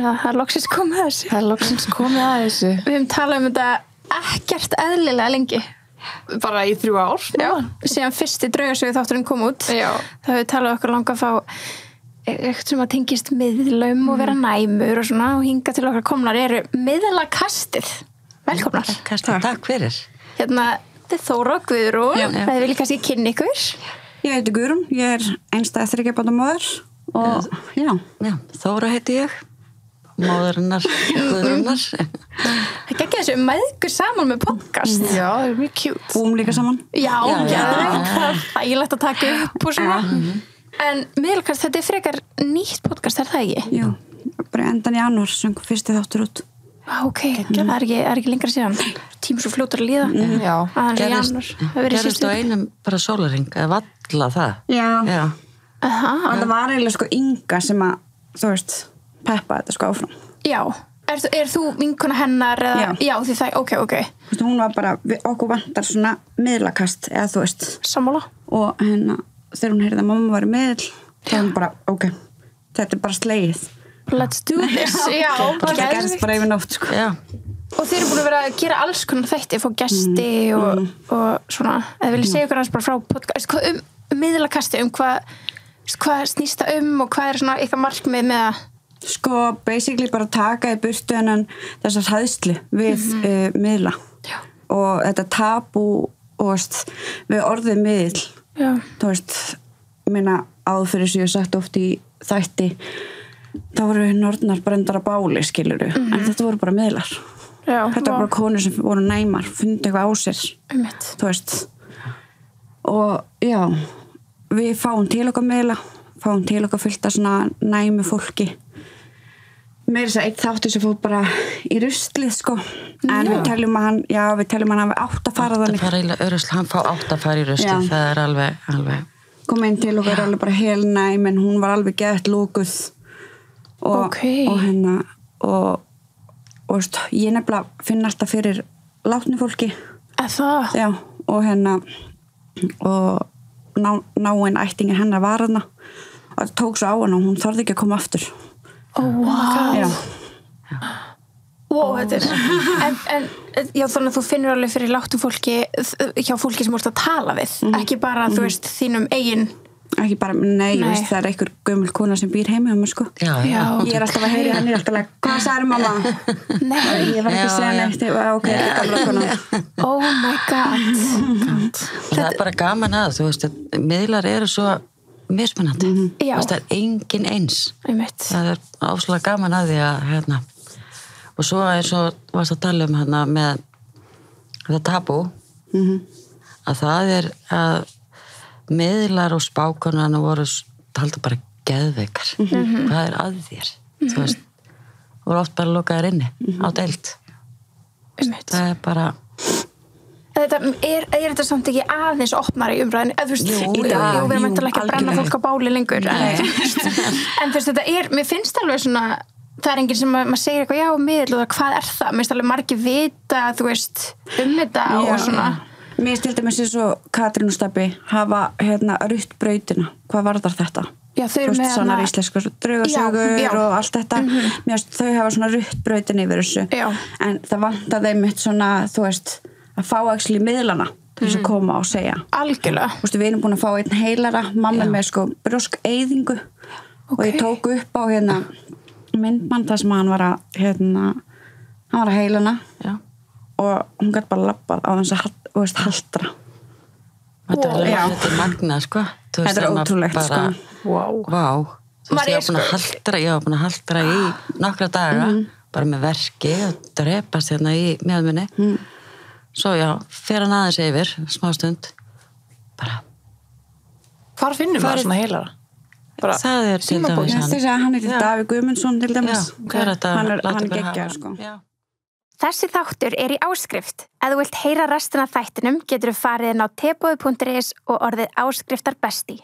það er loksins komið að þessu. Það er loksins komið að þessu. Við höfum talað þetta ekkert eðlilega lengi. Bara í 3 ár. Já, síðan fyrsti draugasögu þátturinn kom út. Já. Það hefur talað okkur langa að fá eitthvað sem að tengist miðlum og vera næmur og svona, og hinga til okkar komnar eru miðlakastið. Velkomnar. Takk fyrir. Hérna, þetta er Þóra og Guðrún. Það vil kannski kynna ykkur. Ég heiti Guðrún, ég er einstæð 3 barna móðir og já, Þóra heiti ég, móðurinnar, Guðrúnar. Það geggja þessu mæðgur saman með podcast. Já, það er mjög cute. búum líka saman. Já, það er þægilegt að taka upp og svona. En miðlakast, þetta er frekar nýtt podcast, er það ekki? Jú, bara endan í janúar söng fyrsti þáttur út. Ok, það er ekki lengra síðan. Tíma svo fljótur að líða. Já. Gerist á einum bara sólarhring, eða valla það. Já. Það var eiginlega sko Inga sem að, þú veist, peppa þetta sko áfram. Já. Er þú vinkona hennar? Eða? Já, því það, ok. Þú veist, hún var bara, okkur vantar svona miðlakast, eða þú veist. Sammála. Og þegar hún heyrði að mamma var í miðl, þá hún bara, ok, þetta er bara slegið. Let's do this. Já, það gerist bara yfir nótt, sko. Já. Og þeir eru búin að vera að gera alls konar þætti, fá gesti og svona. Eða vil ég segja ykkur hans bara frá podcast, hvað miðlakasti, hvað snýst það og hvað er svona ykkar markmið með að... Sko, basically bara taka í burtu en þessar hræðslu við miðla. Já. Og þetta tabú, veist, við orðið miðl. Já. Þú veist, minna áður fyrir sem ég hef sagt oft í þætti, þá voru nornar brendar að báli, skiluru. En þetta voru bara miðlar. Já, þetta voru bara konur sem voru næmar, fundi eitthvað á sér. Þú veist. Og já, við fáum til okkar miðla, fáum til okkar fullt af svona næmu fólki. Meira þess að eitt þáttur sem fór bara í ruslið, sko. En við teljum að hann hafi 8 farað þannig. 8 fara í rusl, hann fá 8 fara í ruslið, það er alveg. Kom inn til okkar alveg bara helnæm, en hún var alveg gett lókuð. Og veist, ég nefnilega finn alltaf fyrir látnu fólki. Það? Já, og og náinn ættingin hennar var hana og það tók svo á hana og hún þorði ekki að koma aftur. Wow. Já. Wow, þetta er já, þannig að þú finnur alveg fyrir láttu fólki hjá fólki sem þú ert að tala við, ekki bara, þú veist, þínum eigin. Ekki bara, nei. Veist, það er einhver gömul kona sem býr heima mér, sko. Já. Ég er alltaf að heyra henni, alltaf að hvað sagði mamma? Nei. Ég var ekki að segja neitt, ok, gamla kona. Oh my god. Það er bara gaman að, þú veist, miðlar eru svo mismunandi. Það er engin eins. Það er áslega gaman að því að, og svo eins og varst að tala með þetta tabú, að það er að miðlar og spákonan voru taldi bara geðveikar. Hvað er að þér? Þú veist, voru oft bara lokaðir inni á deild. Það er bara... Er þetta samt ekki aðeins opnari í umræðinu? Þú veist, við erum ekki að brenna fólk á báli lengur. En þú veist, mér finnst alveg svona, það er enginn sem maður segir eitthvað, já, miðl og hvað er það? Mér finnst alveg margir vita, þú veist, þetta og svona... Mér stildi með sér svo Katrín og Stabbi hafa rutt brautina. Hvað varðar þetta? Já, þau eru með svona íslensku draugasögur og allt þetta. Mér finnst þau hafa svona rutt brautin yfir þessu. Já. En það vantar þeim eitt svona, þú veist, að fá actually miðlana til þess að koma og segja. Algjörlega. Þú veist, við erum búin að fá einn heilara, mamma með sko brjóskeyðingu og ég tók upp á myndmann þar sem hann var að heilana. Já. Og hún gæti bara labbað á þess að haldra. Þetta er magnað, sko. Þetta er ótrúlegt, sko. Vá. Þú veist, ég var búin að haldra í nokkra daga, bara með verki og drepast í mjöðmunni. Svo já, fer hann aðeins yfir, smá stund. Bara. Hvar finnum maður svona heilara? Það er til dæmis hann. Þess að hann er Davíð Guðmundsson til dæmis. Hann er geggjaður, sko. Þessi þáttur er í áskrift. Ef þú vilt heyra restina af þættinum, geturðu farið inn á teboði.is og orðið áskriftar besti.